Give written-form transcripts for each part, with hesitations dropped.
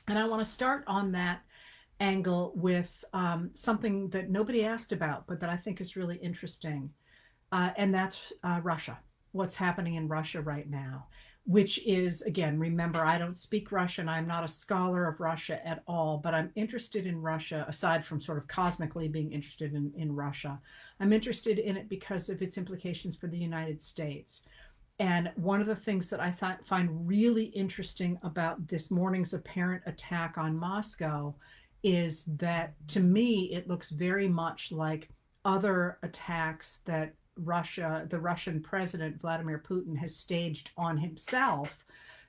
And I want to start on that angle with something that nobody asked about, but that I think is really interesting. And that's Russia, what's happening in Russia right now, which is, again, remember, I don't speak Russian. I'm not a scholar of Russia at all, but I'm interested in Russia, aside from sort of cosmically being interested in Russia. I'm interested in it because of its implications for the United States. And one of the things that I find really interesting about this morning's apparent attack on Moscow is that, to me, it looks very much like other attacks that the Russian president, Vladimir Putin, has staged on himself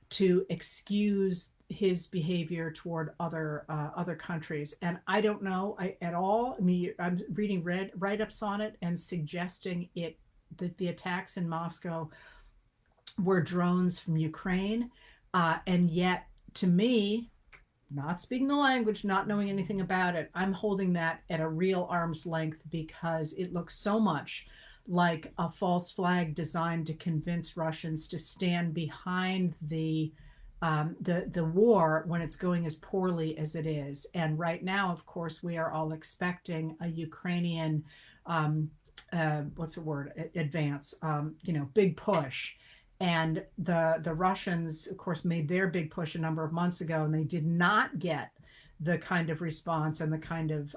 to excuse his behavior toward other countries. And I don't know at all. I mean, I'm reading write-ups on it and suggesting that the attacks in Moscow were drones from Ukraine. And yet, to me, not speaking the language, not knowing anything about it, I'm holding that at a real arm's length because it looks so much like a false flag designed to convince Russians to stand behind the war when it's going as poorly as it is. And right now, of course, we are all expecting a Ukrainian what's the word, advance, big push. And the Russians, of course, made their big push a number of months ago, and they did not get the kind of response and the kind of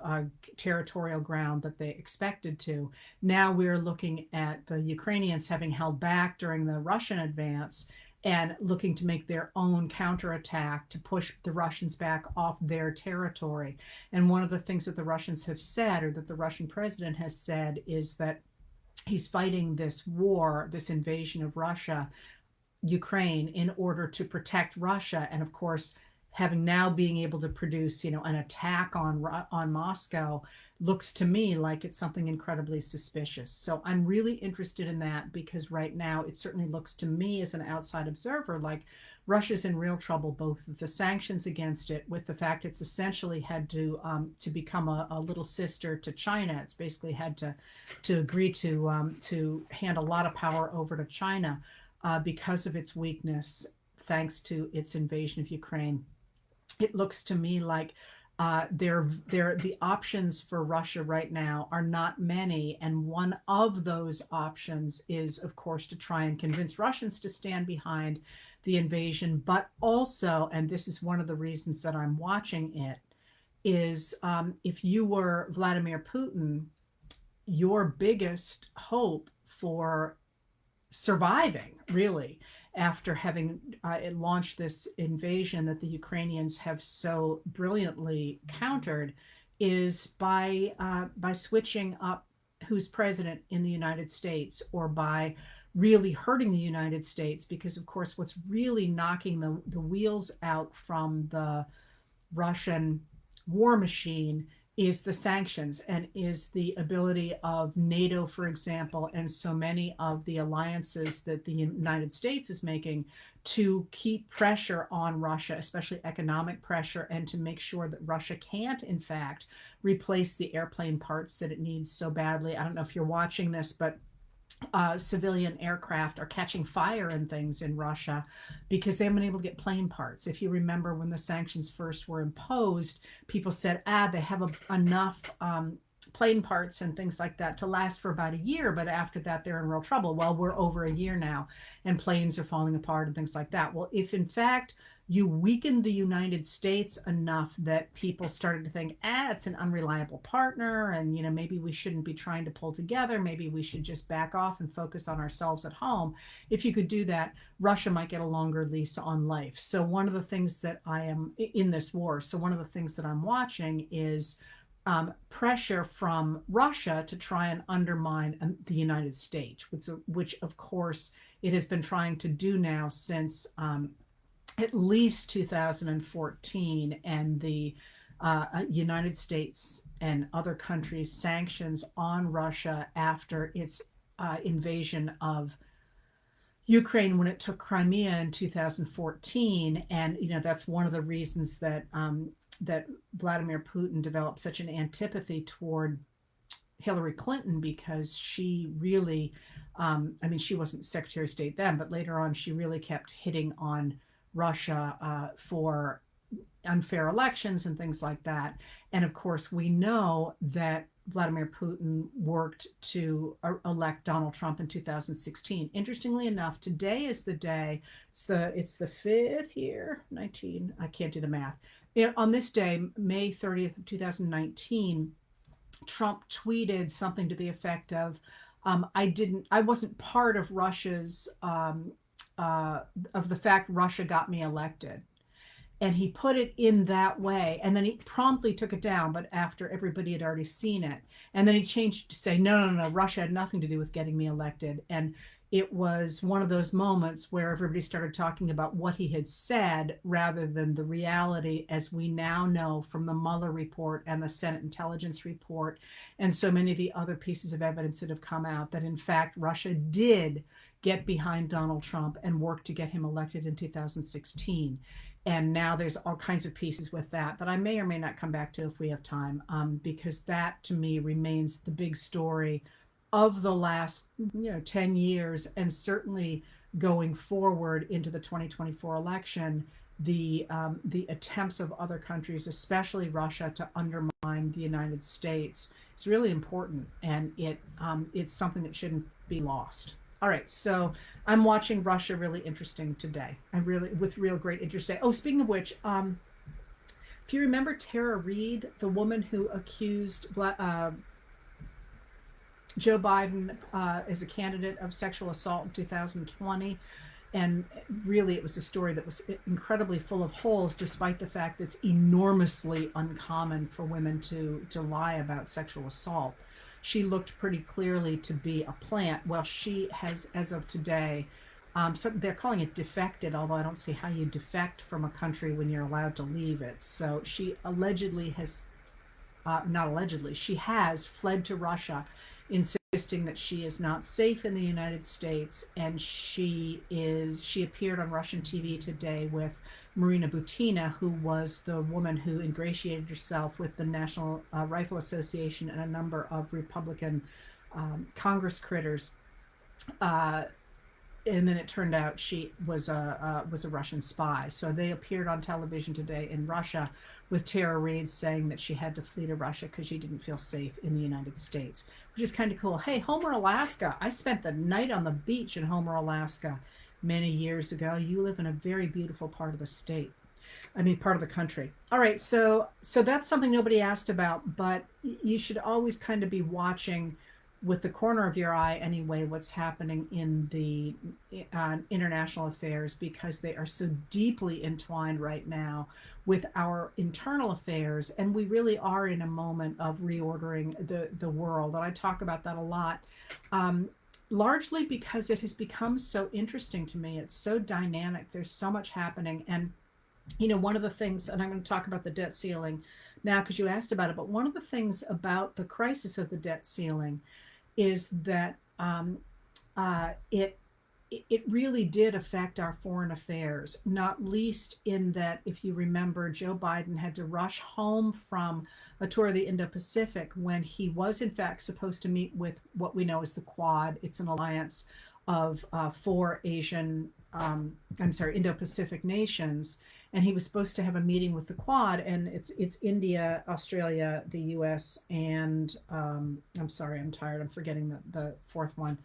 territorial ground that they expected to. Now we're looking at the Ukrainians having held back during the Russian advance and looking to make their own counterattack to push the Russians back off their territory. And one of the things that the Russians have said, or that the Russian president has said, is that he's fighting this war, this invasion of Russia, Ukraine, in order to protect Russia. And of course, having now being able to produce, an attack on Moscow looks to me like it's something incredibly suspicious. So I'm really interested in that because right now it certainly looks to me as an outside observer like Russia's in real trouble, both with the sanctions against it, with the fact it's essentially had to become a little sister to China. It's basically had to agree to hand a lot of power over to China because of its weakness, thanks to its invasion of Ukraine. It looks to me like the options for Russia right now are not many, and one of those options is, of course, to try and convince Russians to stand behind the invasion, but also, and this is one of the reasons that I'm watching it, is if you were Vladimir Putin, your biggest hope for surviving, really, after having launched this invasion that the Ukrainians have so brilliantly countered, is by switching up who's president in the United States, or by really hurting the United States, because of course what's really knocking the wheels out from the Russian war machine is the sanctions, and is the ability of NATO, for example, and so many of the alliances that the United States is making to keep pressure on Russia, especially economic pressure, and to make sure that Russia can't, in fact, replace the airplane parts that it needs so badly. I don't know if you're watching this, but civilian aircraft are catching fire and things in Russia because they haven't been able to get plane parts. If you remember when the sanctions first were imposed, people said, they have enough plane parts and things like that to last for about a year, but after that they're in real trouble. Well, we're over a year now and planes are falling apart and things like that. Well, if in fact you weakened the United States enough that people started to think, it's an unreliable partner, and maybe we shouldn't be trying to pull together, maybe we should just back off and focus on ourselves at home. If you could do that, Russia might get a longer lease on life. So one of the things that I am in this war, so one of the things that I'm watching is pressure from Russia to try and undermine the United States, which of course it has been trying to do now since at least 2014, and the United States and other countries' sanctions on Russia after its invasion of Ukraine when it took Crimea in 2014. And that's one of the reasons that that Vladimir Putin developed such an antipathy toward Hillary Clinton, because she really, she wasn't Secretary of State then, but later on she really kept hitting on Russia for unfair elections and things like that. And of course, we know that Vladimir Putin worked to elect Donald Trump in 2016. Interestingly enough, today is the day. It's the fifth year, 19. I can't do the math. On this day, May 30th of 2019, Trump tweeted something to the effect of, I wasn't part of Russia's of the fact Russia got me elected, and he put it in that way, and then he promptly took it down, but after everybody had already seen it. And then he changed to say, no, no, no, Russia had nothing to do with getting me elected. And it was one of those moments where everybody started talking about what he had said rather than the reality, as we now know from the Mueller report and the Senate intelligence report and so many of the other pieces of evidence that have come out, that in fact Russia did get behind Donald Trump and work to get him elected in 2016. And now there's all kinds of pieces with that I may or may not come back to if we have time, because that to me remains the big story of the last 10 years, and certainly going forward into the 2024 election. The attempts of other countries, especially Russia, to undermine the United States is really important, and it's something that shouldn't be lost. All right, so I'm watching Russia really interesting today. I really with real great interest today. Oh, speaking of which, if you remember Tara Reid, the woman who accused Joe Biden as a candidate of sexual assault in 2020. And really, it was a story that was incredibly full of holes, despite the fact that it's enormously uncommon for women to lie about sexual assault. She looked pretty clearly to be a plant. Well, she has, as of today, so they're calling it defected, although I don't see how you defect from a country when you're allowed to leave it. So she allegedly has, not allegedly, she has fled to Russia, insisting that she is not safe in the United States. And she appeared on Russian TV today with Marina Butina, who was the woman who ingratiated herself with the National Rifle Association and a number of Republican Congress critters. And then it turned out she was a Russian spy. So they appeared on television today in Russia with Tara Reid saying that she had to flee to Russia because she didn't feel safe in the United States, which is kind of cool. Hey, Homer, Alaska. I spent the night on the beach in Homer, Alaska many years ago. You live in a very beautiful part of the state. I mean, part of the country. All right, so that's something nobody asked about, but you should always kind of be watching with the corner of your eye anyway what's happening in the international affairs, because they are so deeply entwined right now with our internal affairs, and we really are in a moment of reordering the world. And I talk about that a lot, largely because it has become so interesting to me. It's so dynamic. There's so much happening. And one of the things, and I'm going to talk about the debt ceiling now because you asked about it, but one of the things about the crisis of the debt ceiling is that it really did affect our foreign affairs, not least in that, if you remember, Joe Biden had to rush home from a tour of the Indo-Pacific when he was in fact supposed to meet with what we know as the Quad. It's an alliance of four Indo-Pacific nations, and he was supposed to have a meeting with the Quad, and it's India, Australia, the U.S., and I'm sorry, I'm tired, I'm forgetting the fourth one.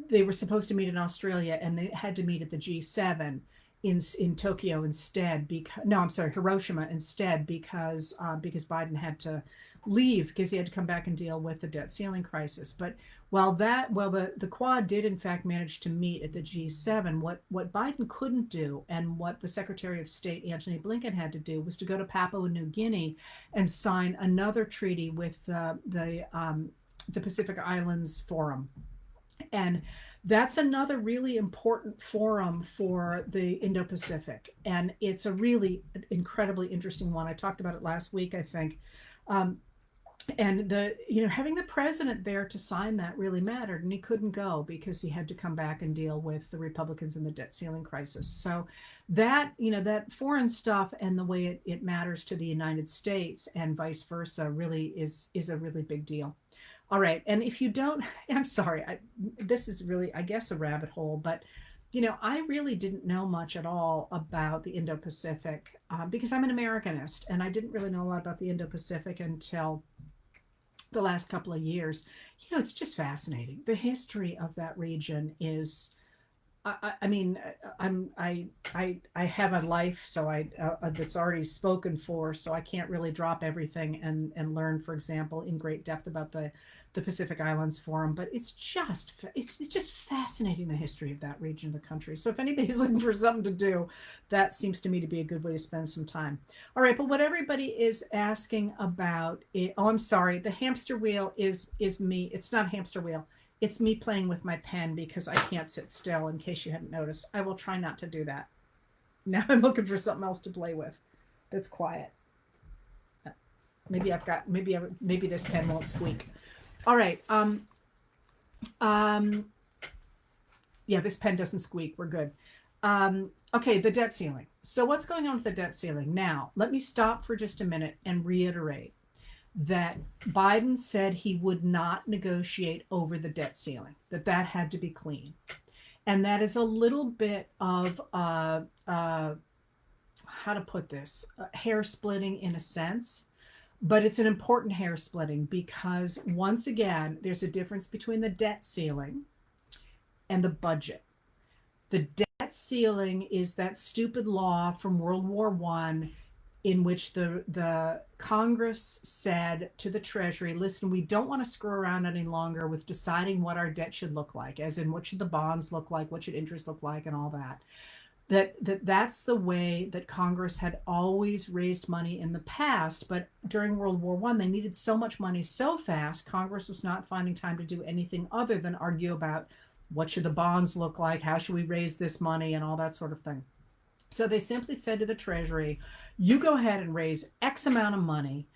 They were supposed to meet in Australia, and they had to meet at the G7 in Tokyo instead. Hiroshima instead, because Biden had to leave because he had to come back and deal with the debt ceiling crisis. But the Quad did in fact manage to meet at the G7. What Biden couldn't do, and what the Secretary of State Antony Blinken had to do, was to go to Papua New Guinea and sign another treaty with the Pacific Islands Forum. And that's another really important forum for the Indo-Pacific. And it's a really incredibly interesting one. I talked about it last week, I think. And having the president there to sign that really mattered, and he couldn't go because he had to come back and deal with the Republicans and the debt ceiling crisis. So that foreign stuff and the way it matters to the United States and vice versa really is a really big deal. All right, and if you don't, I'm sorry, this is really, I guess, a rabbit hole, but I really didn't know much at all about the Indo-Pacific because I'm an Americanist, and I didn't really know a lot about the Indo-Pacific until the last couple of years. It's just fascinating. The history of that region is I mean, I have a life, so that's already spoken for, so I can't really drop everything and learn, for example, in great depth about the Pacific Islands Forum. But it's just fascinating, the history of that region of the country. So if anybody's looking for something to do, that seems to me to be a good way to spend some time. All right, but what everybody is asking about, oh, I'm sorry, the hamster wheel is me. It's not a hamster wheel. It's me playing with my pen because I can't sit still, in case you hadn't noticed. I will try not to do that. Now I'm looking for something else to play with that's quiet. Maybe this pen won't squeak. All right. Um, yeah, this pen doesn't squeak. We're good. Okay, the debt ceiling. So what's going on with the debt ceiling? Now, let me stop for just a minute and reiterate that Biden said he would not negotiate over the debt ceiling, that had to be clean. And that is a little bit of, how to put this, hair splitting in a sense, but it's an important hair splitting because, once again, there's a difference between the debt ceiling and the budget. The debt ceiling is that stupid law from World War I in which the Congress said to the Treasury, listen, we don't want to screw around any longer with deciding what our debt should look like, as in what should the bonds look like, what should interest look like, and all that. That's the way that Congress had always raised money in the past. But during World War I, they needed so much money so fast, Congress was not finding time to do anything other than argue about what should the bonds look like, how should we raise this money, and all that sort of thing. So they simply said to the Treasury, you go ahead and raise X amount of money,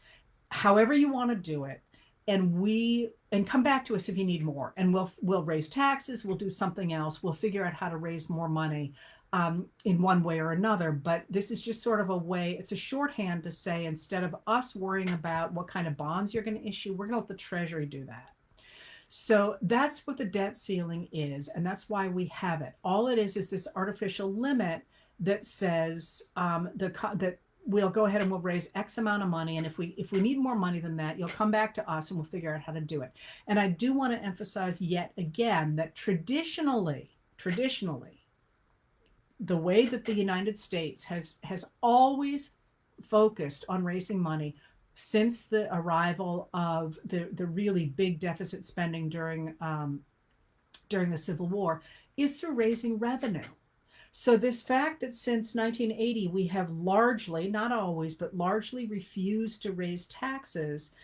however you want to do it, and come back to us if you need more. And we'll raise taxes, we'll do something else, we'll figure out how to raise more money in one way or another. But this is just sort of a way, it's a shorthand to say, instead of us worrying about what kind of bonds you're going to issue, we're going to let the Treasury do that. So that's what the debt ceiling is, and that's why we have it. All it is this artificial limit that says that we'll go ahead and we'll raise X amount of money, and if we need more money than that, you'll come back to us and we'll figure out how to do it. And I do want to emphasize yet again that traditionally, the way that the United States has always focused on raising money since the arrival of the really big deficit spending during the Civil War is through raising revenue. So this fact that since 1980 we have largely, not always, but largely refused to raise taxes,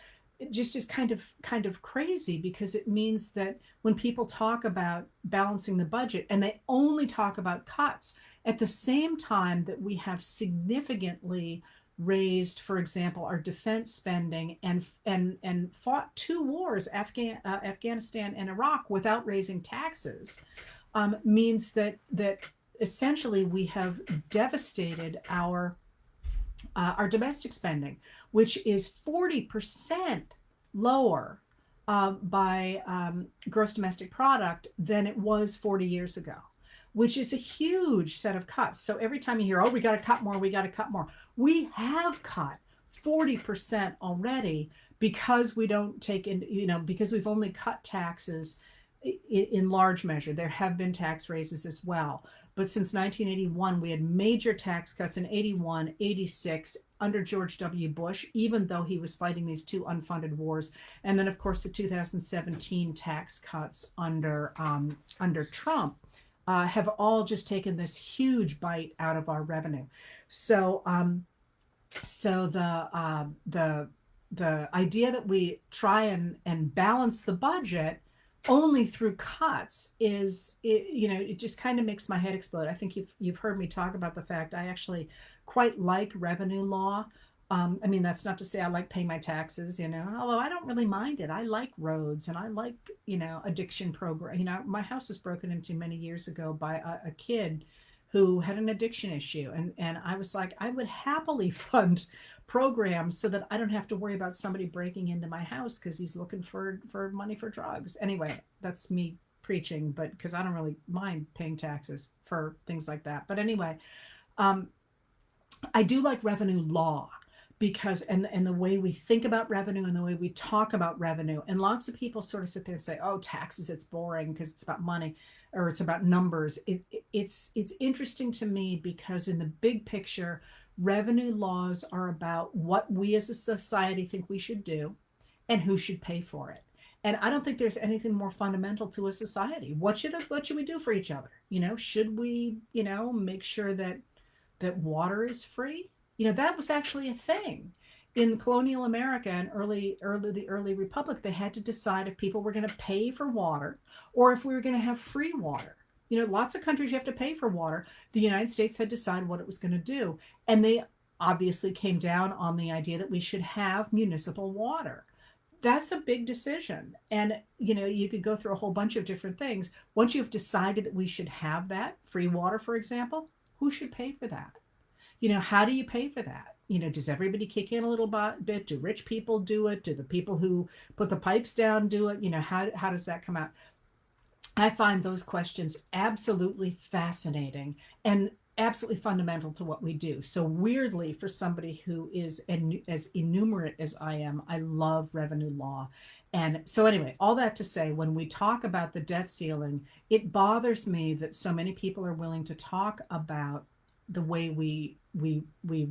it just is kind of crazy, because it means that when people talk about balancing the budget and they only talk about cuts at the same time that we have significantly raised, for example, our defense spending and fought two wars, Afghanistan and Iraq, without raising taxes, means that essentially we have devastated our domestic spending, which is 40% lower by gross domestic product than it was 40 years ago, which is a huge set of cuts. So every time you hear, oh, we got to cut more, we have cut 40% already, because we don't take in, because we've only cut taxes in large measure. There have been tax raises as well. But since 1981, we had major tax cuts in 81, 86, under George W. Bush, even though he was fighting these two unfunded wars. And then, of course, the 2017 tax cuts under Trump have all just taken this huge bite out of our revenue. So the idea that we try and balance the budget only through cuts it just kind of makes my head explode. I think you've heard me talk about the fact I actually quite like revenue law. I mean, that's not to say I like paying my taxes, although I don't really mind it. I like roads, and I like, addiction program. My house was broken into many years ago by a kid who had an addiction issue. And I was like, I would happily fund programs so that I don't have to worry about somebody breaking into my house because he's looking for money for drugs. Anyway, that's me preaching, but because I don't really mind paying taxes for things like that. But anyway, um, I do like revenue law because and the way we think about revenue and the way we talk about revenue, and lots of people sort of sit there and say, oh, taxes, it's boring because it's about money or it's about numbers. It's interesting to me because in the big picture, revenue laws are about what we as a society think we should do and who should pay for it. And I don't think there's anything more fundamental to a society. What should we do for each other? Should we, make sure that water is free? That was actually a thing in colonial America and the early republic. They had to decide if people were going to pay for water or if we were going to have free water. Lots of countries you have to pay for water. The United States had decided what it was going to do, and they obviously came down on the idea that we should have municipal water. That's a big decision, and you could go through a whole bunch of different things. Once you've decided that we should have that free water, for example, who should pay for that? How do you pay for that? Does everybody kick in a little bit? Do rich people do it? Do the people who put the pipes down do it? How does that come out? I find those questions absolutely fascinating and absolutely fundamental to what we do. So weirdly, for somebody who is as innumerate as I am, I love revenue law. And so anyway, all that to say, when we talk about the debt ceiling, it bothers me that so many people are willing to talk about the way we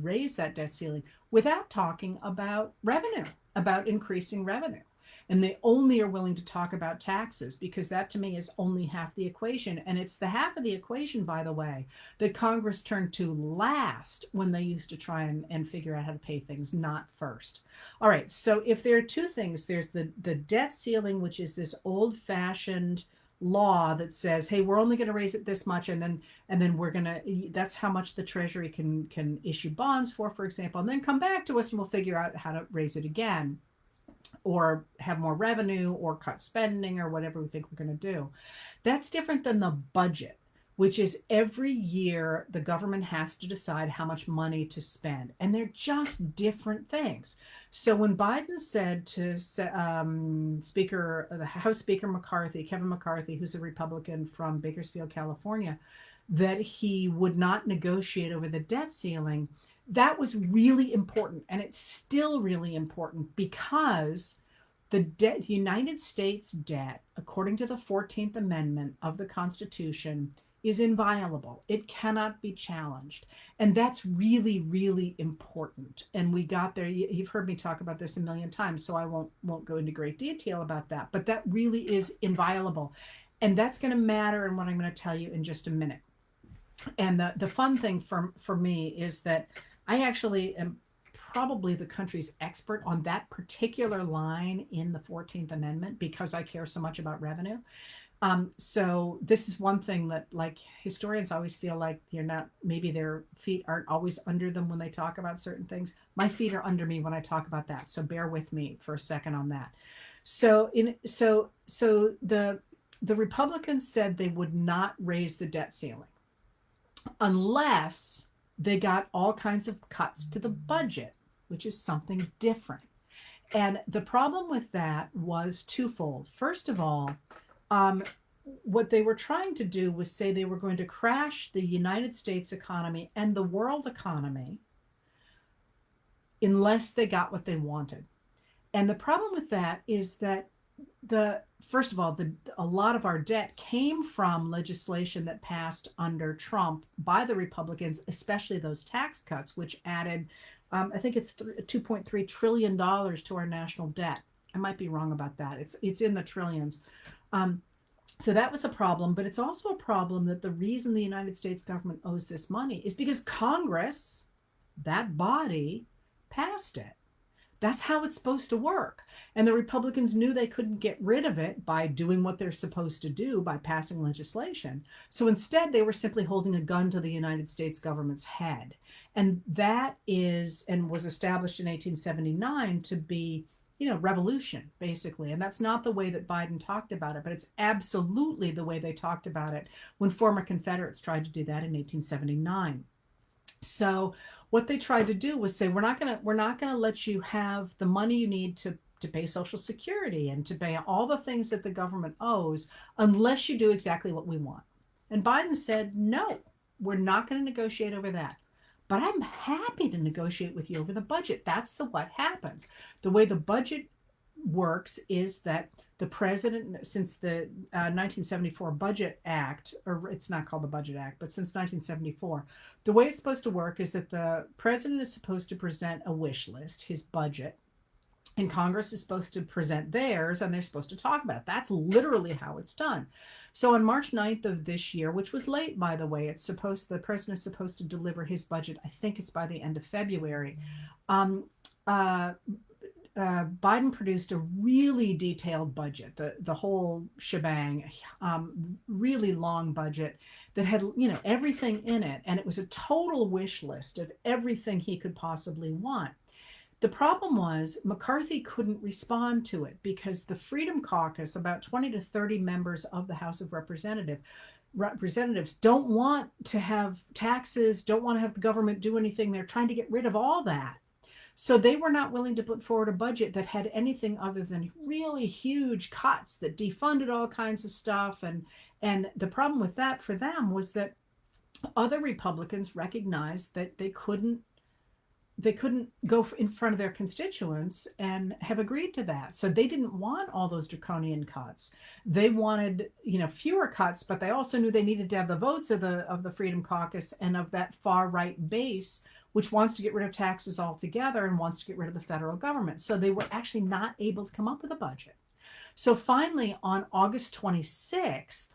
raise that debt ceiling without talking about revenue, about increasing revenue. And they only are willing to talk about taxes because that to me is only half the equation. And it's the half of the equation, by the way, that Congress turned to last when they used to try and figure out how to pay things, not first. All right. So if there are two things, there's the debt ceiling, which is this old fashioned law that says, hey, we're only going to raise it this much, and then we're going to, that's how much the Treasury can issue bonds for example, and then come back to us and we'll figure out how to raise it again, or have more revenue, or cut spending, or whatever we think we're going to do. That's different than the budget, which is every year the government has to decide how much money to spend. And they're just different things. So when Biden said to the House Speaker McCarthy, Kevin McCarthy, who's a Republican from Bakersfield, California, that he would not negotiate over the debt ceiling, that was really important. And it's still really important because the United States debt, according to the 14th Amendment of the Constitution, is inviolable. It cannot be challenged. And that's really, really important. And we got there. You've heard me talk about this a million times, so I won't go into great detail about that. But that really is inviolable. And that's going to matter in what I'm going to tell you in just a minute. And the fun thing for me is that I actually am probably the country's expert on that particular line in the 14th Amendment because I care so much about revenue. So this is one thing that, like, historians always feel like maybe their feet aren't always under them when they talk about certain things. My feet are under me when I talk about that. So bear with me for a second on that. So the Republicans said they would not raise the debt ceiling unless they got all kinds of cuts to the budget, which is something different. And the problem with that was twofold. First of all, what they were trying to do was say they were going to crash the United States economy and the world economy unless they got what they wanted. And the problem with that is that first of all, a lot of our debt came from legislation that passed under Trump by the Republicans, especially those tax cuts, which added, I think it's $2.3 trillion to our national debt. I might be wrong about that. It's in the trillions. So that was a problem, but it's also a problem that the reason the United States government owes this money is because Congress, that body, passed it. That's how it's supposed to work. And the Republicans knew they couldn't get rid of it by doing what they're supposed to do, by passing legislation. So instead, they were simply holding a gun to the United States government's head. And that was established in 1879 to be, revolution, basically. And that's not the way that Biden talked about it, but it's absolutely the way they talked about it when former Confederates tried to do that in 1879. So what they tried to do was say, we're not going to let you have the money you need to to pay Social Security and to pay all the things that the government owes unless you do exactly what we want. And Biden said, no, we're not going to negotiate over that. But I'm happy to negotiate with you over the budget. That's what happens. The way the budget works is that the president, since the 1974 Budget Act, or it's not called the Budget Act, but since 1974, the way it's supposed to work is that the president is supposed to present a wish list, his budget, and Congress is supposed to present theirs, and they're supposed to talk about it. That's literally how it's done. So on March 9th of this year, which was late, by the way, the president is supposed to deliver his budget. I think it's by the end of February. Biden produced a really detailed budget, the whole shebang, really long budget that had, everything in it. And it was a total wish list of everything he could possibly want. The problem was McCarthy couldn't respond to it because the Freedom Caucus, about 20 to 30 members of the House of Representatives, don't want to have taxes, don't want to have the government do anything. They're trying to get rid of all that. So they were not willing to put forward a budget that had anything other than really huge cuts that defunded all kinds of stuff. And the problem with that for them was that other Republicans recognized that they couldn't go in front of their constituents and have agreed to that. So they didn't want all those draconian cuts. They wanted, fewer cuts, but they also knew they needed to have the votes of the Freedom Caucus and of that far right base, which wants to get rid of taxes altogether and wants to get rid of the federal government. So they were actually not able to come up with a budget. So finally, on August 26th,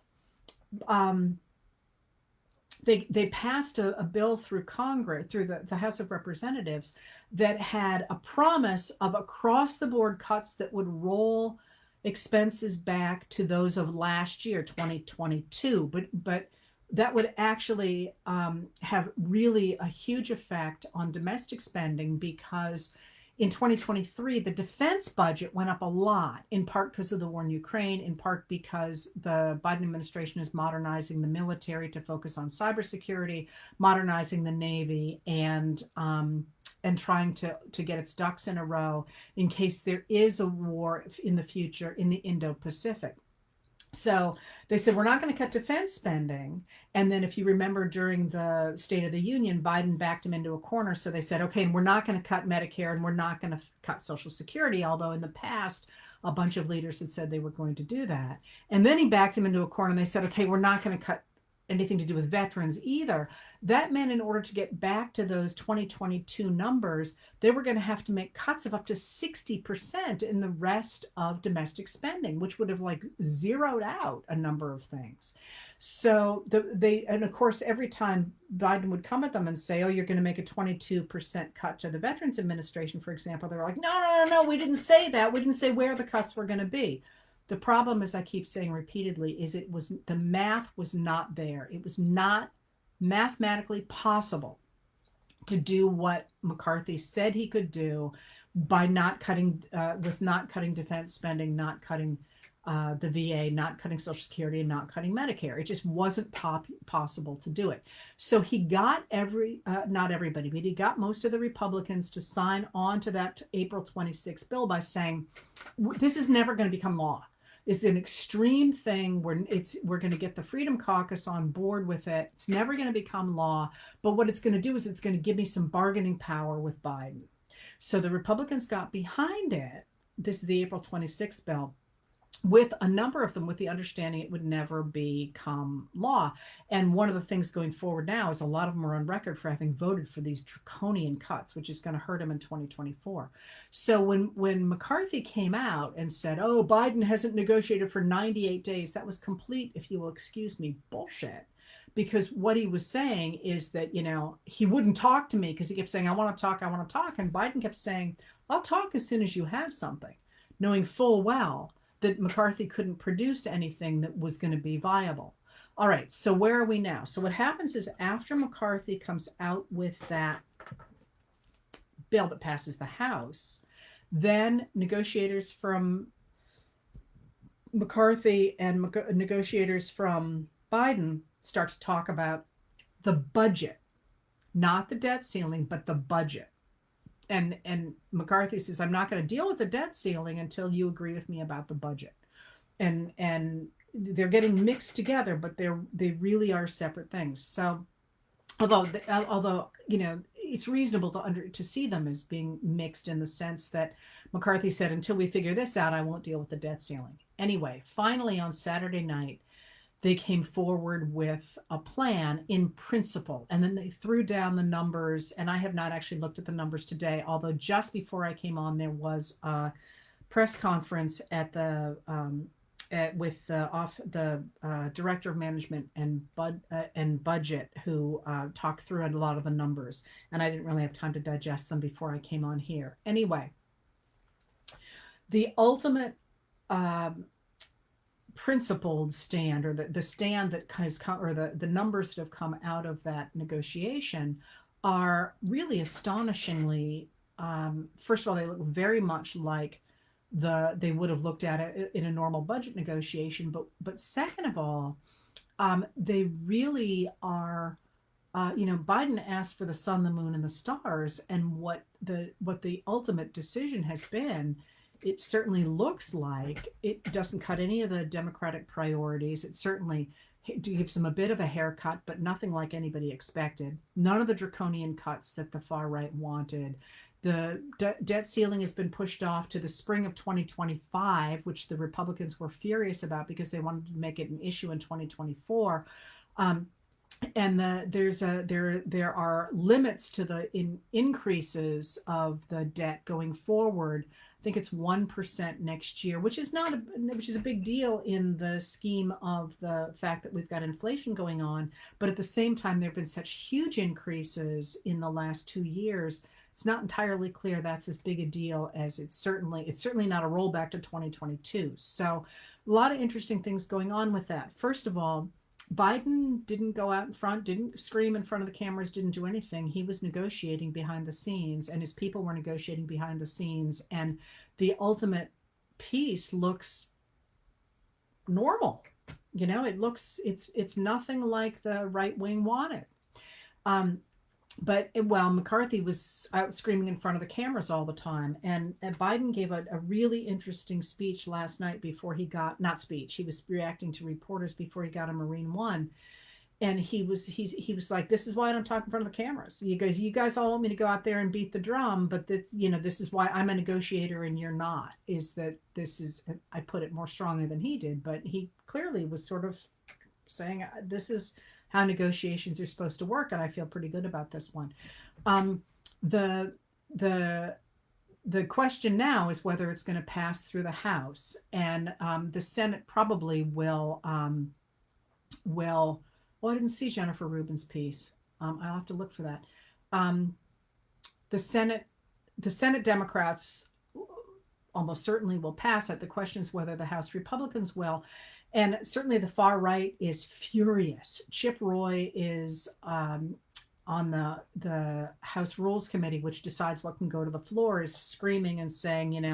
they passed a bill through Congress, through the House of Representatives, that had a promise of across-the-board cuts that would roll expenses back to those of last year, 2022. But that would actually have really a huge effect on domestic spending because in 2023, the defense budget went up a lot, in part because of the war in Ukraine, in part because the Biden administration is modernizing the military to focus on cybersecurity, modernizing the Navy, and trying to get its ducks in a row in case there is a war in the future in the Indo-Pacific. So they said, we're not going to cut defense spending. And then if you remember during the State of the Union, Biden backed him into a corner. So they said, okay, and we're not going to cut Medicare and we're not going to cut Social Security, although in the past, a bunch of leaders had said they were going to do that. And then he backed him into a corner and they said, okay, we're not going to cut anything to do with veterans either. That meant in order to get back to those 2022 numbers, they were going to have to make cuts of up to 60% in the rest of domestic spending, which would have zeroed out a number of things. So and of course, every time Biden would come at them and say, oh, you're going to make a 22% cut to the Veterans Administration, for example, they were like, no, we didn't say that. We didn't say where the cuts were going to be. The problem, as I keep saying repeatedly, is the math was not there. It was not mathematically possible to do what McCarthy said he could do by not cutting defense spending, not cutting the VA, not cutting Social Security, and not cutting Medicare. It just wasn't possible to do it. So he got not everybody, but he got most of the Republicans to sign on to that April 26th bill by saying, this is never going to become law. It's an extreme thing where we're going to get the Freedom Caucus on board with it. It's never going to become law. But what it's going to do is it's going to give me some bargaining power with Biden. So the Republicans got behind it. This is the April 26th bill, with a number of them with the understanding it would never become law. And one of the things going forward now is a lot of them are on record for having voted for these draconian cuts, which is going to hurt them in 2024. So when McCarthy came out and said, oh, Biden hasn't negotiated for 98 days, that was complete, if you will excuse me, bullshit. Because what he was saying is that, he wouldn't talk to me because he kept saying, I want to talk. And Biden kept saying, I'll talk as soon as you have something, knowing full well that McCarthy couldn't produce anything that was going to be viable. All right, so where are we now? So what happens is after McCarthy comes out with that bill that passes the House, then negotiators from McCarthy and negotiators from Biden start to talk about the budget, not the debt ceiling, but the budget. and McCarthy says, I'm not going to deal with the debt ceiling until you agree with me about the budget. And they're getting mixed together, but they really are separate things. So although it's reasonable to see them as being mixed in the sense that McCarthy said, until we figure this out, I won't deal with the debt ceiling. Anyway, finally on Saturday night, they came forward with a plan in principle, and then they threw down the numbers. And I have not actually looked at the numbers today, although just before I came on, there was a press conference at the with the director of management and budget, who talked through a lot of the numbers, and I didn't really have time to digest them before I came on here. Anyway, the ultimate principled stand, or the stand that has come, or the numbers that have come out of that negotiation, are really astonishingly, first of all, they look very much like they would have looked at it in a normal budget negotiation, but second of all, they really are. Biden asked for the sun, the moon, and the stars, and what the ultimate decision has been. It certainly looks like it doesn't cut any of the Democratic priorities. It certainly gives them a bit of a haircut, but nothing like anybody expected. None of the draconian cuts that the far right wanted. The debt ceiling has been pushed off to the spring of 2025, which the Republicans were furious about because they wanted to make it an issue in 2024. And there are limits to the increases of the debt going forward. I think it's 1% next year, which is a big deal in the scheme of the fact that we've got inflation going on. But at the same time, there have been such huge increases in the last 2 years. It's not entirely clear that's as big a deal as it's certainly not a rollback to 2022. So a lot of interesting things going on with that. First of all, Biden didn't go out in front, didn't scream in front of the cameras, didn't do anything. He was negotiating behind the scenes, and his people were negotiating behind the scenes. And the ultimate piece looks normal. It's nothing like the right wing wanted. But while McCarthy was out screaming in front of the cameras all the time, and Biden gave a really interesting speech last night before he was reacting to reporters before he got on Marine One. And he was like, this is why I don't talk in front of the cameras. You guys all want me to go out there and beat the drum, but this is why I'm a negotiator and you're not. I put it more strongly than he did, but he clearly was sort of saying, this is how negotiations are supposed to work, and I feel pretty good about this one. The question now is whether it's going to pass through the House, and the Senate probably will. Well, I didn't see Jennifer Rubin's piece. I'll have to look for that. The Senate Democrats almost certainly will pass it. The question is whether the House Republicans will. And certainly the far right is furious. Chip Roy is on the House Rules Committee, which decides what can go to the floor, is screaming and saying,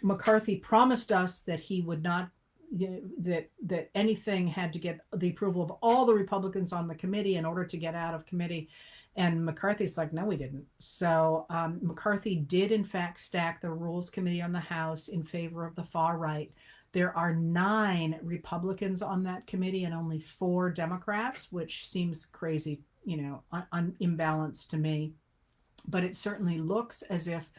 McCarthy promised us that he would not, that anything had to get the approval of all the Republicans on the committee in order to get out of committee. And McCarthy's like, no, we didn't. So McCarthy did, in fact, stack the Rules Committee on the House in favor of the far right. There are 9 Republicans on that committee and only 4 Democrats, which seems crazy, imbalanced to me. But it certainly looks as if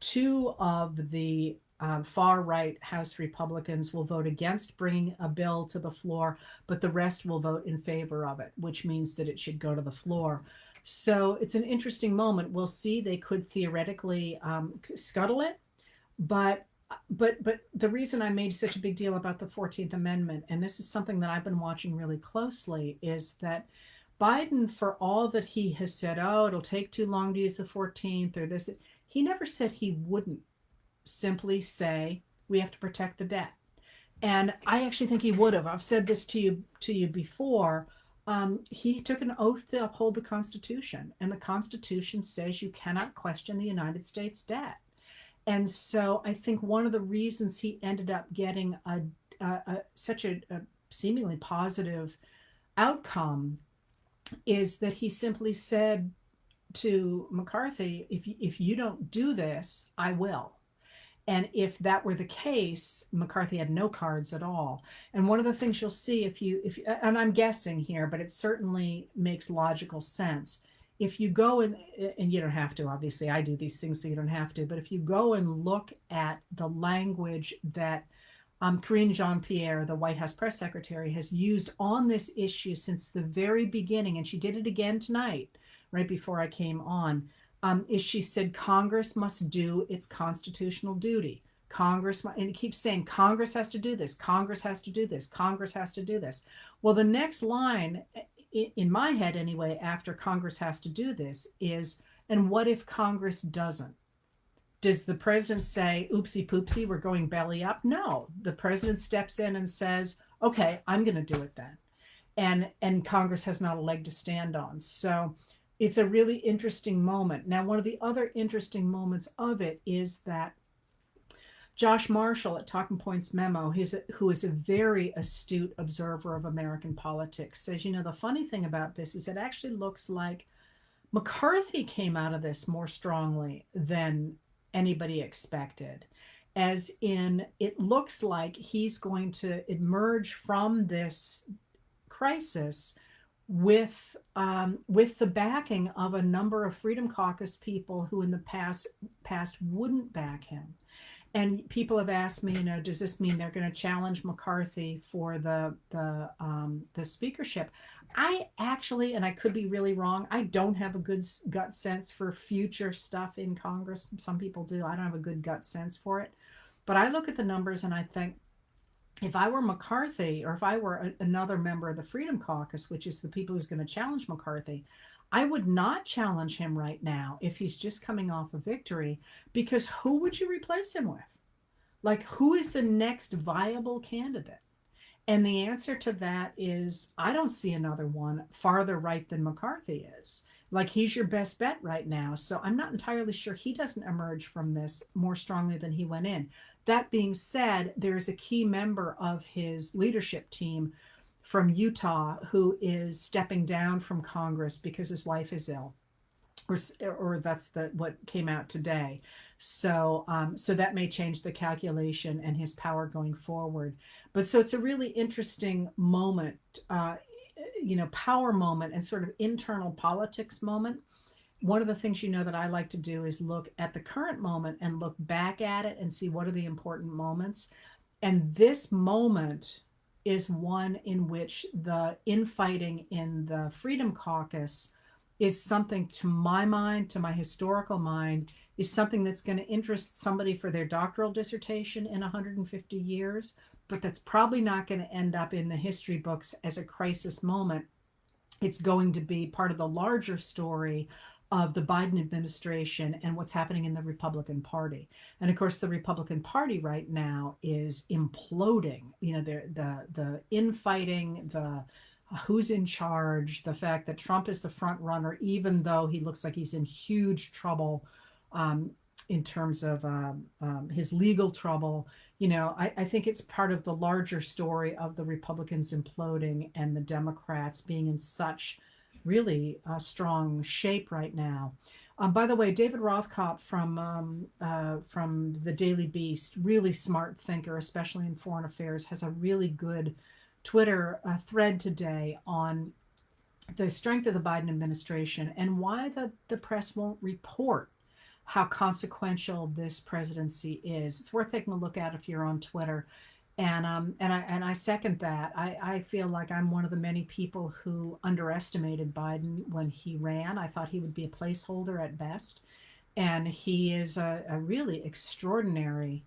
2 of the far right House Republicans will vote against bringing a bill to the floor, but the rest will vote in favor of it, which means that it should go to the floor. So it's an interesting moment. We'll see. They could theoretically scuttle it, but the reason I made such a big deal about the 14th Amendment, and this is something that I've been watching really closely, is that Biden, for all that he has said, it'll take too long to use the 14th or this, he never said he wouldn't simply say we have to protect the debt. And I actually think he would have. I've said this to you before. He took an oath to uphold the Constitution, and the Constitution says you cannot question the United States debt. And so I think one of the reasons he ended up getting such a seemingly positive outcome is that he simply said, to McCarthy, if you don't do this, I will. And if that were the case, McCarthy had no cards at all. And one of the things you'll see if and I'm guessing here, but it certainly makes logical sense. If you go and you don't have to, obviously, I do these things so you don't have to, but if you go and look at the language that Karine Jean-Pierre, the White House press secretary, has used on this issue since the very beginning, and she did it again tonight, right before I came on, is she said Congress must do its constitutional duty. Congress, and it keeps saying Congress has to do this, Congress has to do this, Congress has to do this. Well, the next line, in my head anyway, after Congress has to do this is, and what if Congress doesn't? Does the president say, oopsie poopsie, we're going belly up? No, the president steps in and says, okay, I'm going to do it then. And Congress has not a leg to stand on. So it's a really interesting moment. Now, one of the other interesting moments of it is that Josh Marshall at Talking Points Memo, who is a very astute observer of American politics, says, the funny thing about this is it actually looks like McCarthy came out of this more strongly than anybody expected, as in it looks like he's going to emerge from this crisis with the backing of a number of Freedom Caucus people who in the past wouldn't back him. And people have asked me, does this mean they're going to challenge McCarthy for the speakership? I actually, and I could be really wrong, I don't have a good gut sense for future stuff in Congress. Some people do. I don't have a good gut sense for it. But I look at the numbers and I think, if I were McCarthy, or if I were another member of the Freedom Caucus, which is the people who's going to challenge McCarthy, I would not challenge him right now if he's just coming off a victory, because who would you replace him with? Like, who is the next viable candidate? And the answer to that is, I don't see another one farther right than McCarthy is. Like, he's your best bet right now. So I'm not entirely sure he doesn't emerge from this more strongly than he went in. That being said, there's a key member of his leadership team from Utah who is stepping down from Congress because his wife is ill, or that's what came out today. So so that may change the calculation and his power going forward. But so it's a really interesting moment, power moment and sort of internal politics moment. One of the things that I like to do is look at the current moment and look back at it and see what are the important moments. And this moment is one in which the infighting in the Freedom Caucus is something, to my mind, to my historical mind, is something that's going to interest somebody for their doctoral dissertation in 150 years, but that's probably not going to end up in the history books as a crisis moment. It's going to be part of the larger story of the Biden administration and what's happening in the Republican Party. And of course, the Republican Party right now is imploding. The infighting, the who's in charge, the fact that Trump is the front runner, even though he looks like he's in huge trouble in terms of his legal trouble. I think it's part of the larger story of the Republicans imploding and the Democrats being in such really strong shape right now. By the way, David Rothkopf from the Daily Beast, really smart thinker, especially in foreign affairs, has a really good Twitter thread today on the strength of the Biden administration and why the press won't report how consequential this presidency is. It's worth taking a look at if you're on Twitter. And I second that. I feel like I'm one of the many people who underestimated Biden when he ran. I thought he would be a placeholder at best. And he is a really extraordinary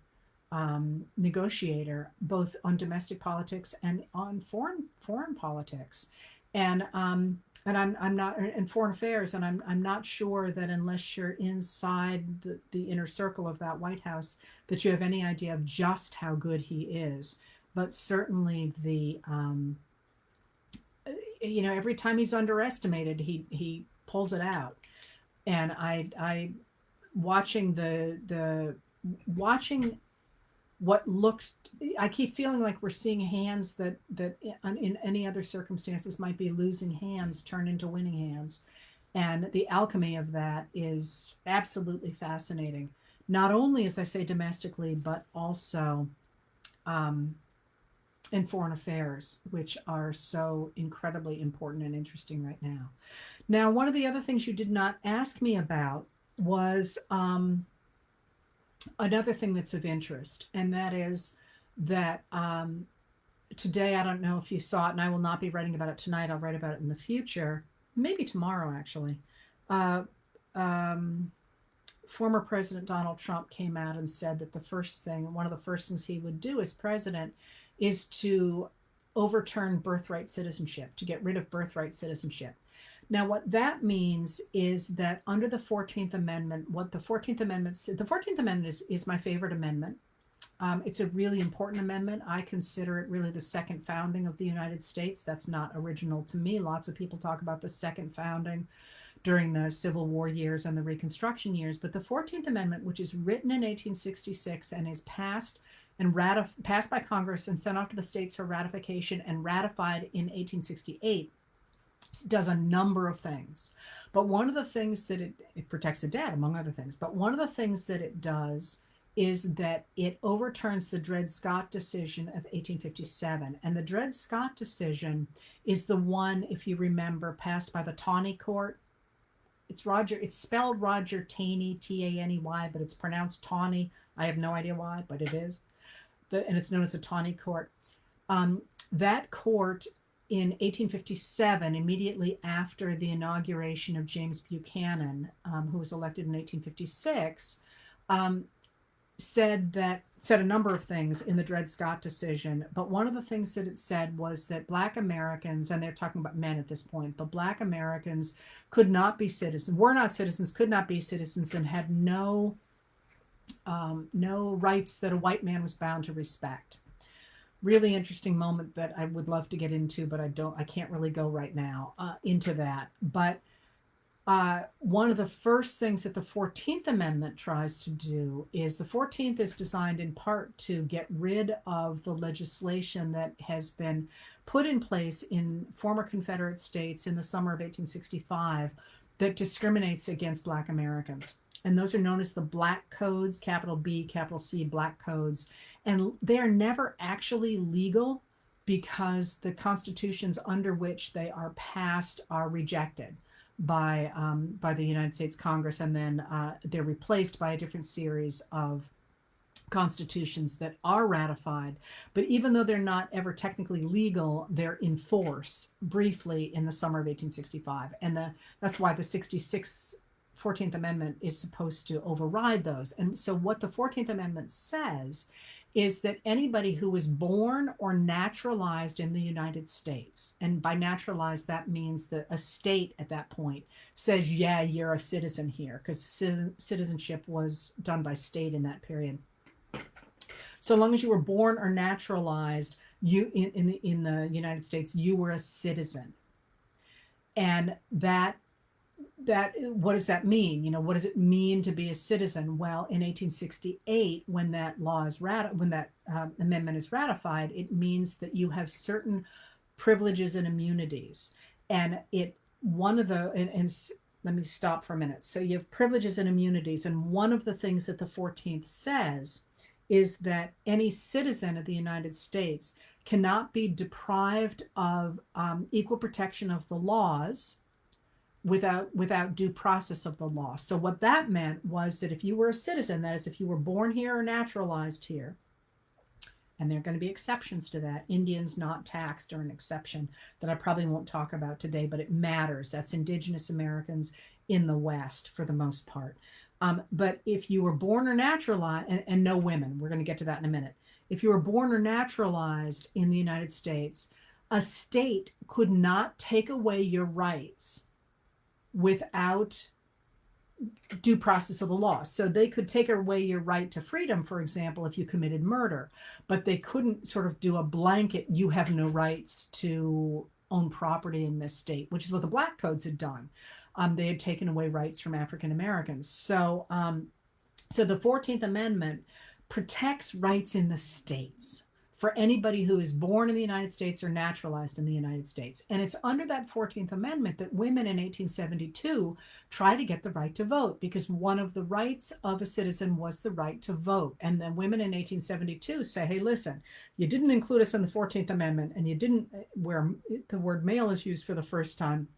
negotiator, both on domestic politics and on foreign politics. And I'm not in foreign affairs, and I'm not sure that unless you're inside the inner circle of that White House, that you have any idea of just how good he is. But certainly every time he's underestimated, he pulls it out. And I watching what looked, I keep feeling like we're seeing hands that in any other circumstances might be losing hands turn into winning hands. And the alchemy of that is absolutely fascinating, not only, as I say, domestically, but also um, in foreign affairs, which are so incredibly important and interesting right now. Now, one of the other things you did not ask me about was another thing that's of interest, and that is that today, I don't know if you saw it, and I will not be writing about it tonight. I'll write about it in the future, maybe tomorrow, actually. Uh, um, Former President Donald Trump came out and said that one of the first things he would do as president is to overturn birthright citizenship, to get rid of birthright citizenship. Now, what that means is that under the 14th Amendment, the 14th Amendment is my favorite amendment. It's a really important amendment. I consider it really the second founding of the United States. That's not original to me. Lots of people talk about the second founding during the Civil War years and the Reconstruction years. But the 14th Amendment, which is written in 1866 and is passed passed by Congress and sent off to the states for ratification and ratified in 1868, does a number of things. But one of the things that it protects the dead, among other things. But one of the things that it does is that it overturns the Dred Scott decision of 1857. And the Dred Scott decision is the one, if you remember, passed by the Taney Court. It's spelled Roger Taney, Taney, but it's pronounced Taney. I have no idea why, but it is. And it's known as the Taney Court. That court in 1857, immediately after the inauguration of James Buchanan, who was elected in 1856, said a number of things in the Dred Scott decision, but one of the things that it said was that Black Americans, and they're talking about men at this point, but Black Americans could not be citizens, were not citizens, could not be citizens, and had no rights that a white man was bound to respect. Really interesting moment that I would love to get into, but I can't really go right now into that. But one of the first things that the 14th Amendment tries to do is the 14th is designed in part to get rid of the legislation that has been put in place in former Confederate states in the summer of 1865 that discriminates against Black Americans. And those are known as the Black Codes, capital B, capital C, Black Codes. And they are never actually legal because the constitutions under which they are passed are rejected by the United States Congress, and then they're replaced by a different series of constitutions that are ratified. But even though they're not ever technically legal, they're in force briefly in the summer of 1865. And that's why the 14th Amendment is supposed to override those. And so what the 14th Amendment says is that anybody who was born or naturalized in the United States, and by naturalized, that means that a state at that point says, yeah, you're a citizen here, because citizenship was done by state in that period. So long as you were born or naturalized in the United States, you were a citizen. And that what does that mean? You know, what does it mean to be a citizen? Well, in 1868, when that amendment is ratified, it means that you have certain privileges and immunities. And let me stop for a minute. So you have privileges and immunities, and one of the things that the 14th says is that any citizen of the United States cannot be deprived of equal protection of the laws without due process of the law. So what that meant was that if you were a citizen, that is, if you were born here or naturalized here, and there are going to be exceptions to that. Indians not taxed are an exception that I probably won't talk about today, but it matters. That's Indigenous Americans in the West for the most part. But if you were born or naturalized, and no women, we're going to get to that in a minute. If you were born or naturalized in the United States, a state could not take away your rights without due process of the law. So they could take away your right to freedom, for example, if you committed murder, but they couldn't sort of do a blanket, you have no rights to own property in this state, which is what the Black Codes had done. They had taken away rights from African Americans. So the 14th Amendment protects rights in the states for anybody who is born in the United States or naturalized in the United States. And it's under that 14th Amendment that women in 1872 try to get the right to vote, because one of the rights of a citizen was the right to vote. And then women in 1872 say, hey, listen, you didn't include us in the 14th Amendment, and you didn't, where the word male is used for the first time,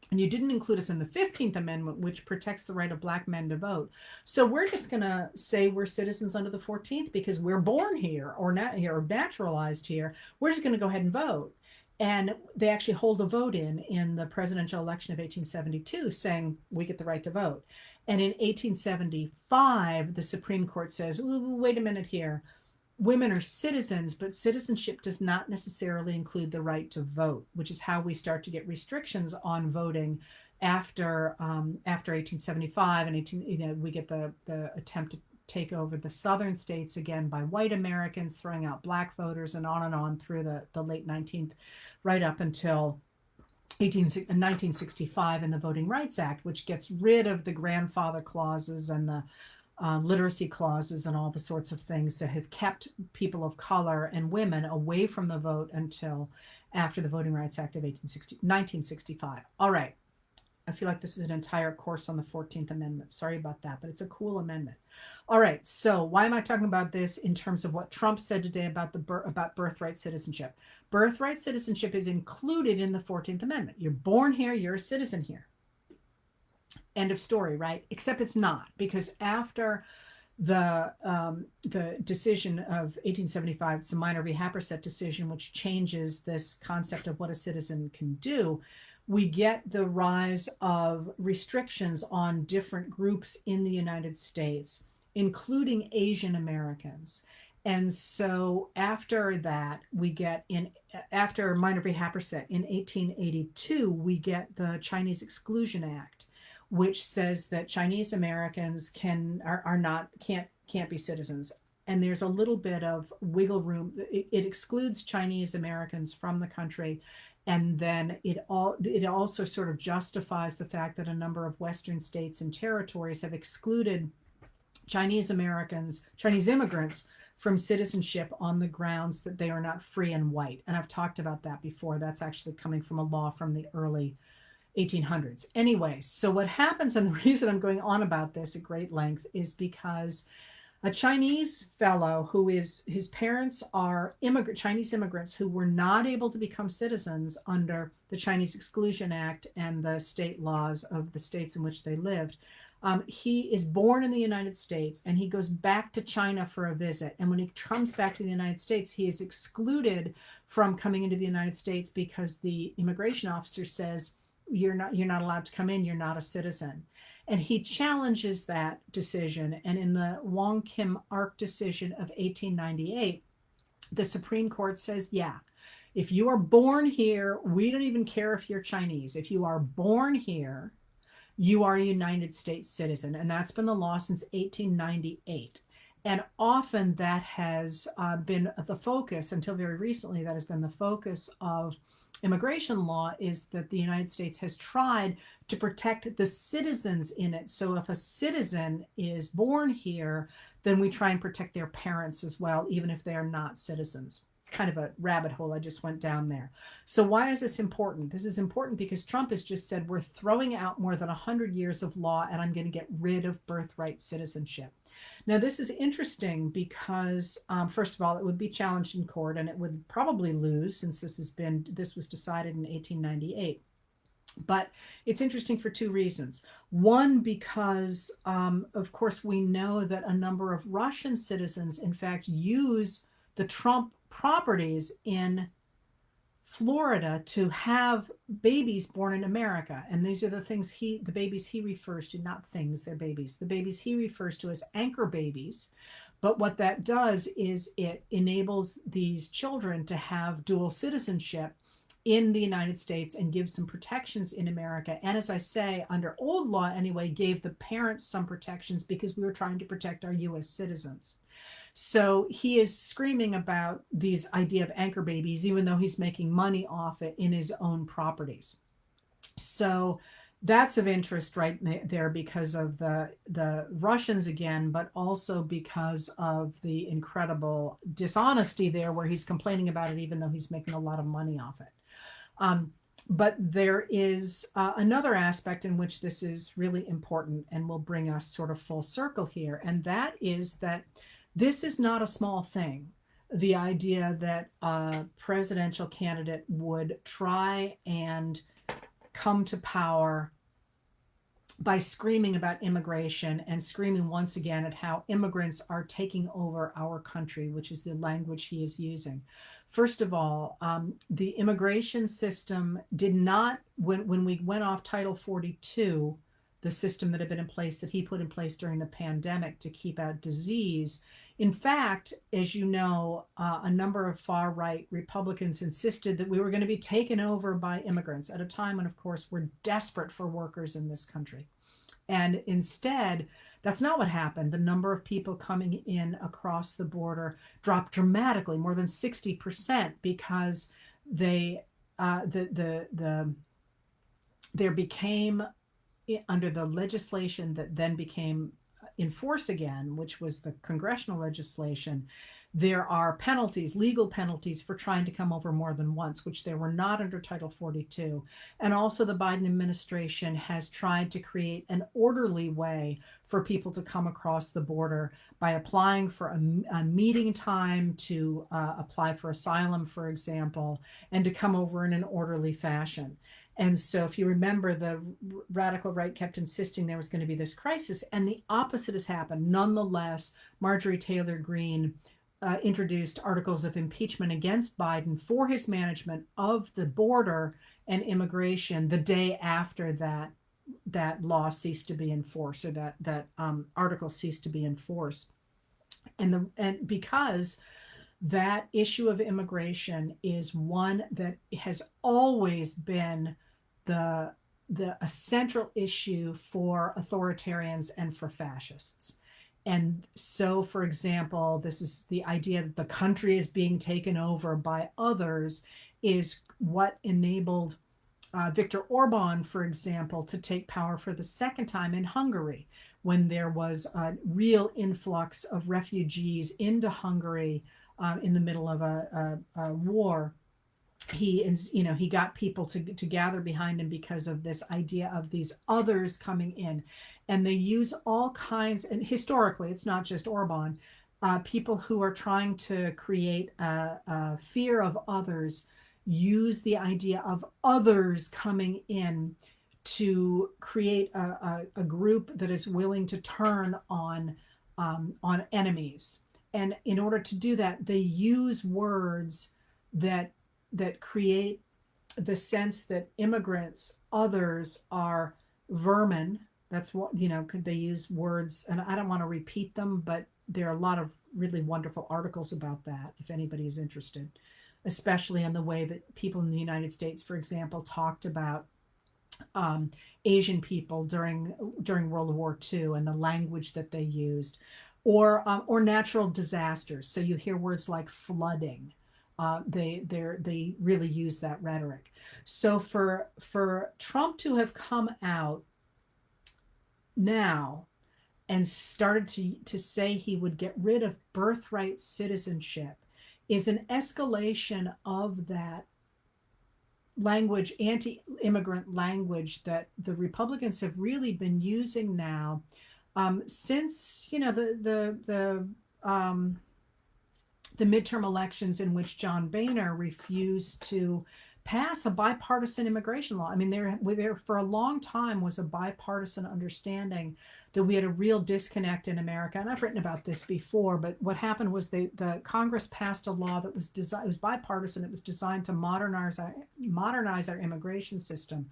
and you didn't include us in the 15th Amendment, which protects the right of Black men to vote. So we're just going to say we're citizens under the 14th because we're born here or naturalized here. We're just going to go ahead and vote. And they actually hold a vote in the presidential election of 1872 saying we get the right to vote. And in 1875, the Supreme Court says, wait a minute here. Women are citizens, but citizenship does not necessarily include the right to vote, which is how we start to get restrictions on voting after 1875 and we get the attempt to take over the southern states again by white Americans, throwing out Black voters, and on through the late 19th, right up until 1965 and the Voting Rights Act, which gets rid of the grandfather clauses and the literacy clauses and all the sorts of things that have kept people of color and women away from the vote until after the Voting Rights Act of 1965. All right. I feel like this is an entire course on the 14th Amendment. Sorry about that, but it's a cool amendment. All right. So why am I talking about this in terms of what Trump said today about about birthright citizenship? Birthright citizenship is included in the 14th Amendment. You're born here. You're a citizen here. End of story, right? Except it's not, because after the decision of 1875, it's the Minor v. Happersett decision, which changes this concept of what a citizen can do. We get the rise of restrictions on different groups in the United States, including Asian Americans. And so after that, after Minor v. Happersett in 1882, we get the Chinese Exclusion Act, which says that Chinese Americans can't be citizens. And there's a little bit of wiggle room. It excludes Chinese Americans from the country. And then it also sort of justifies the fact that a number of Western states and territories have excluded Chinese immigrants from citizenship on the grounds that they are not free and white. And I've talked about that before. That's actually coming from a law from the early 1800s. Anyway, so what happens, and the reason I'm going on about this at great length, is because a Chinese fellow his parents are Chinese immigrants who were not able to become citizens under the Chinese Exclusion Act and the state laws of the states in which they lived. He is born in the United States and he goes back to China for a visit. And when he comes back to the United States, he is excluded from coming into the United States because the immigration officer says, you're not allowed to come in, you're not a citizen. And he challenges that decision. And in the Wong Kim Ark decision of 1898, the Supreme Court says, yeah, if you are born here, we don't even care if you're Chinese. If you are born here, you are a United States citizen. And that's been the law since 1898. And often that has been the focus, until very recently, that has been the focus of immigration law, is that the United States has tried to protect the citizens in it. So if a citizen is born here, then we try and protect their parents as well, even if they are not citizens. It's kind of a rabbit hole I just went down there. So why is this important? This is important because Trump has just said we're throwing out more than 100 years of law and I'm going to get rid of birthright citizenship. Now, this is interesting because, first of all, it would be challenged in court and it would probably lose, since this was decided in 1898. But it's interesting for two reasons. One, because, of course, we know that a number of Russian citizens, in fact, use the Trump properties in Florida to have babies born in America. And these are the babies he refers to, not things, they're babies. The babies he refers to as anchor babies. But what that does is it enables these children to have dual citizenship in the United States and gives some protections in America. And as I say, under old law anyway, gave the parents some protections because we were trying to protect our US citizens. So he is screaming about these idea of anchor babies, even though he's making money off it in his own properties. So That's of interest right there because of the Russians again, but also because of the incredible dishonesty there, where he's complaining about it even though he's making a lot of money off it. Um, but there is another aspect in which this is really important and will bring us sort of full circle here, and that is that this is not a small thing. The idea that a presidential candidate would try and come to power by screaming about immigration and screaming once again at how immigrants are taking over our country, which is the language he is using. First of all, the immigration system did not, when we went off Title 42, the system that had been in place, that he put in place during the pandemic to keep out disease. In fact, as you know, a number of far right Republicans insisted that we were going to be taken over by immigrants at a time when, of course, we're desperate for workers in this country. And instead, that's not what happened. The number of people coming in across the border dropped dramatically, more than 60%, because they there became, under the legislation that then became in force again, which was the congressional legislation, there are penalties, legal penalties, for trying to come over more than once, which there were not under Title 42. And also the Biden administration has tried to create an orderly way for people to come across the border by applying for a meeting time to apply for asylum, for example, and to come over in an orderly fashion. And so if you remember, the radical right kept insisting there was going to be this crisis, and the opposite has happened. Nonetheless, Marjorie Taylor Greene introduced articles of impeachment against Biden for his management of the border and immigration the day after that law ceased to be in force, or that article ceased to be in force. And because that issue of immigration is one that has always been a central issue for authoritarians and for fascists. And so, for example, this is the idea that the country is being taken over by others, is what enabled Viktor Orban, for example, to take power for the second time in Hungary, when there was a real influx of refugees into Hungary in the middle of a war. He got people to gather behind him because of this idea of these others coming in. And they use all kinds, and historically, it's not just Orban, people who are trying to create a fear of others use the idea of others coming in to create a group that is willing to turn on enemies. And in order to do that, they use words that create the sense that immigrants, others, are vermin. That's what, they use words, and I don't want to repeat them, but there are a lot of really wonderful articles about that, if anybody is interested, especially in the way that people in the United States, for example, talked about Asian people during World War II, and the language that they used, or natural disasters. So you hear words like flooding. They really use that rhetoric. So for Trump to have come out now and started to say he would get rid of birthright citizenship is an escalation of that language, anti-immigrant language, that the Republicans have really been using now since the midterm elections, in which John Boehner refused to pass a bipartisan immigration law. I mean, there for a long time was a bipartisan understanding that we had a real disconnect in America. And I've written about this before, but what happened was the Congress passed a law that was designed, it was bipartisan, it was designed to modernize our immigration system.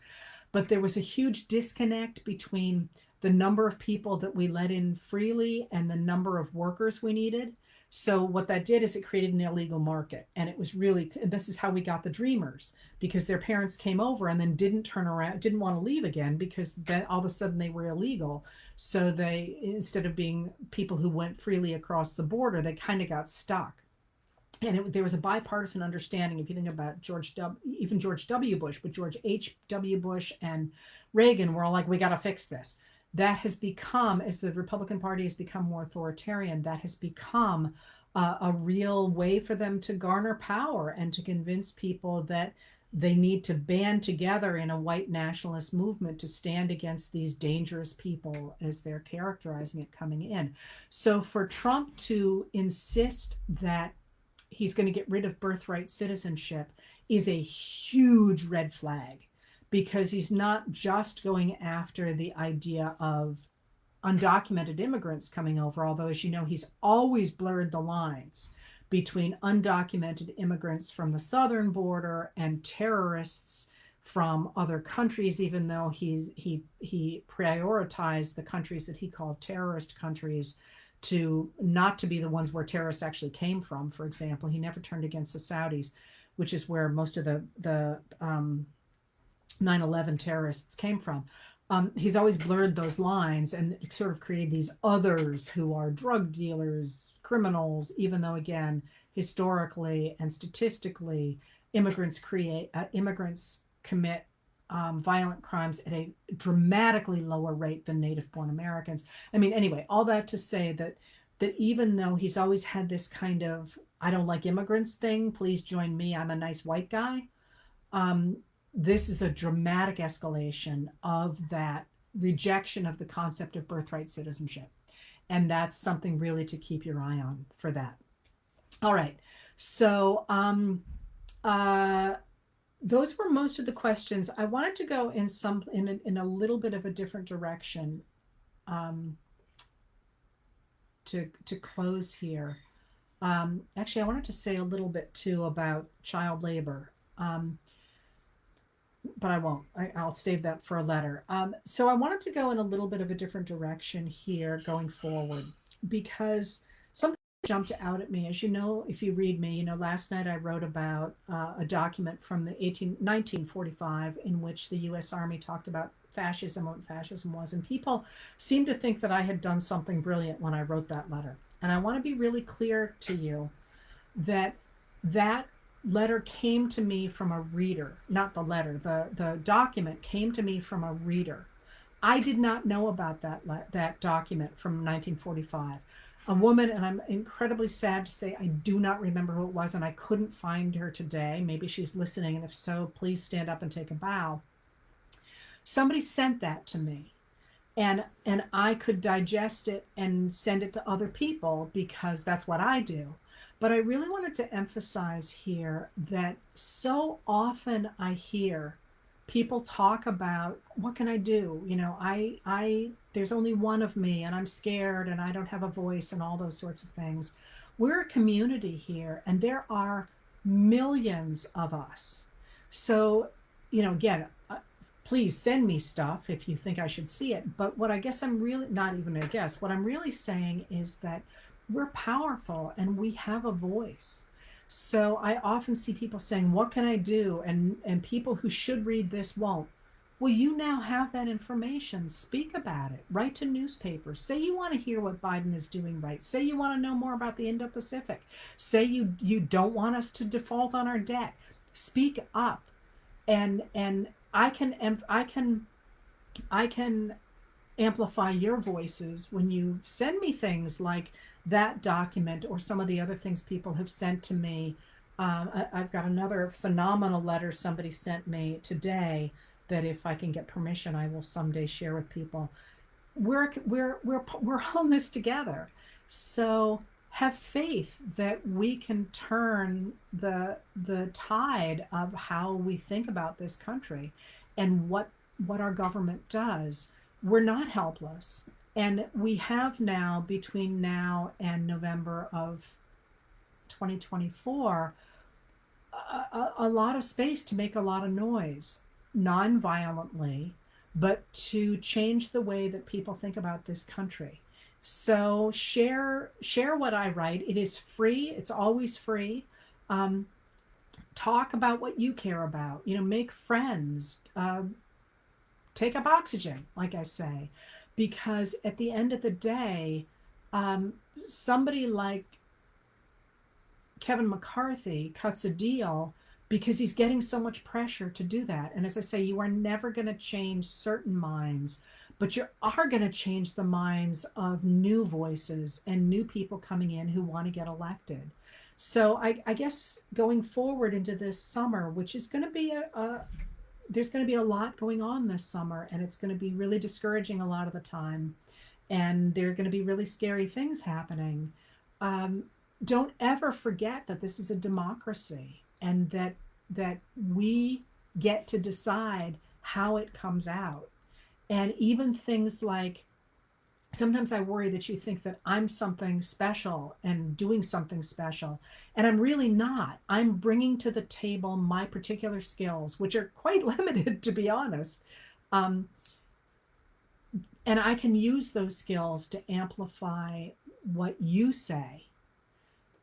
But there was a huge disconnect between the number of people that we let in freely and the number of workers we needed. So what that did is it created an illegal market. And it was really, this is how we got the Dreamers, because their parents came over and then didn't turn around, didn't want to leave again, because then all of a sudden they were illegal. So they, instead of being people who went freely across the border, they kind of got stuck. and there was a bipartisan understanding. If you think about even George W. Bush, but George H.W. Bush and Reagan were all like, we got to fix this. That has become, as the Republican Party has become more authoritarian, that has become a real way for them to garner power and to convince people that they need to band together in a white nationalist movement to stand against these dangerous people, as they're characterizing it, coming in. So for Trump to insist that he's going to get rid of birthright citizenship is a huge red flag, because he's not just going after the idea of undocumented immigrants coming over, although, as you know, he's always blurred the lines between undocumented immigrants from the southern border and terrorists from other countries, even though he prioritized the countries that he called terrorist countries to not to be the ones where terrorists actually came from. For example, he never turned against the Saudis, which is where most of the 9/11 terrorists came from. He's always blurred those lines and sort of created these others who are drug dealers, criminals, even though, again, historically and statistically, immigrants commit violent crimes at a dramatically lower rate than native-born Americans. I mean, anyway, all that to say that even though he's always had this kind of "I don't like immigrants" thing, please join me, I'm a nice white guy. Um, this is a dramatic escalation of that rejection of the concept of birthright citizenship. And that's something really to keep your eye on for that. All right. So those were most of the questions. I wanted to go in a little bit of a different direction um, to close here. Actually, I wanted to say a little bit too about child labor. But I won't. I'll save that for a letter. So I wanted to go in a little bit of a different direction here going forward, because something jumped out at me. As you know, if you read me, last night I wrote about a document from the 1945 in which the U.S. Army talked about fascism, what fascism was. And people seemed to think that I had done something brilliant when I wrote that letter. And I want to be really clear to you that that letter came to me from a reader, not the letter, the document came to me from a reader. I did not know about that document from 1945. A woman, and I'm incredibly sad to say I do not remember who it was, and I couldn't find her today. Maybe she's listening, and if so, please stand up and take a bow. Somebody sent that to me, and I could digest it and send it to other people because that's what I do. But I really wanted to emphasize here that so often I hear people talk about, what can I do? I there's only one of me and I'm scared and I don't have a voice and all those sorts of things. We're a community here and there are millions of us. So, again, please send me stuff if you think I should see it. But what I guess I'm really, not even a guess, what I'm really saying is that we're powerful and we have a voice. So I often see people saying, what can I do? And people who should read this won't. Well, you now have that information. Speak about it. Write to newspapers. Say you want to hear what Biden is doing right. Say you want to know more about the Indo-Pacific. Say you don't want us to default on our debt. Speak up. And I can amplify your voices when you send me things like that document or some of the other things people have sent to me. I've got another phenomenal letter somebody sent me today that, if I can get permission, I will someday share with people. We're on this together. So have faith that we can turn the tide of how we think about this country and what our government does. We're not helpless. And we have now, between now and November of 2024, a lot of space to make a lot of noise, non-violently, but to change the way that people think about this country. So share what I write. It is free. It's always free. Talk about what you care about. Make friends. Take up oxygen, like I say. Because at the end of the day, somebody like Kevin McCarthy cuts a deal because he's getting so much pressure to do that. And as I say, you are never going to change certain minds, but you are going to change the minds of new voices and new people coming in who want to get elected. So I guess going forward into this summer, which is going to be there's going to be a lot going on this summer, and it's going to be really discouraging a lot of the time. And there are going to be really scary things happening. Um, don't ever forget that this is a democracy, and that we get to decide how it comes out. And even things like, sometimes I worry that you think that I'm something special and doing something special, and I'm really not. I'm bringing to the table my particular skills, which are quite limited, to be honest. Um, and I can use those skills to amplify what you say.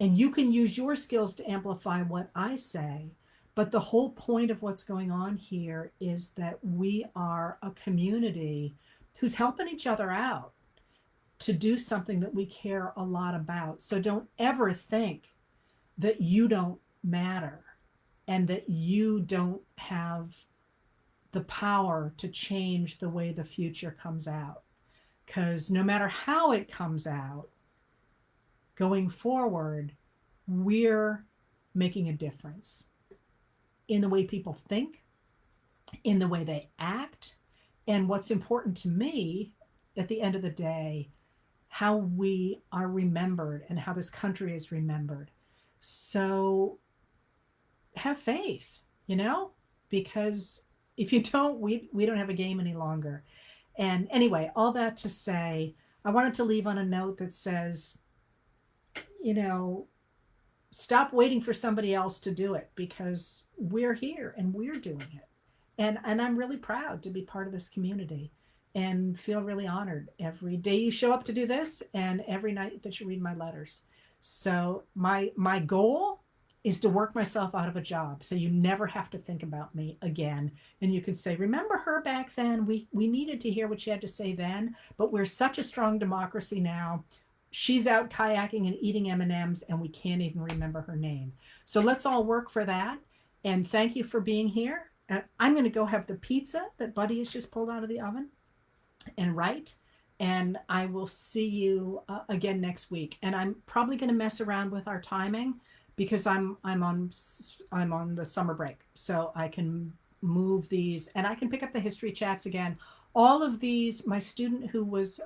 And you can use your skills to amplify what I say. But the whole point of what's going on here is that we are a community who's helping each other out to do something that we care a lot about. So don't ever think that you don't matter and that you don't have the power to change the way the future comes out. Because no matter how it comes out, going forward, we're making a difference in the way people think, in the way they act, and what's important to me at the end of the day, how we are remembered and how this country is remembered. So have faith, because if you don't, we don't have a game any longer. And anyway, all that to say, I wanted to leave on a note that says, stop waiting for somebody else to do it, because we're here and we're doing it. And I'm really proud to be part of this community and feel really honored every day you show up to do this and every night that you read my letters. So my goal is to work myself out of a job, so you never have to think about me again. And you can say, remember her back then? We needed to hear what she had to say then, but we're such a strong democracy now. She's out kayaking and eating M&Ms, and we can't even remember her name. So let's all work for that. And thank you for being here. I'm going to go have the pizza that Buddy has just pulled out of the oven and write. And I will see you again next week. And I'm probably going to mess around with our timing because I'm on the summer break, so I can move these and I can pick up the history chats again. All of these, my student who was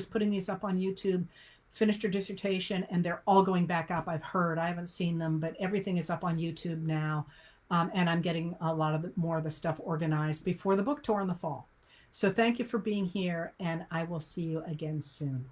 putting these up on YouTube finished her dissertation, and they're all going back up. I've heard, I haven't seen them, but everything is up on YouTube now. And I'm getting a lot of more of the stuff organized before the book tour in the fall. So thank you for being here, and I will see you again soon.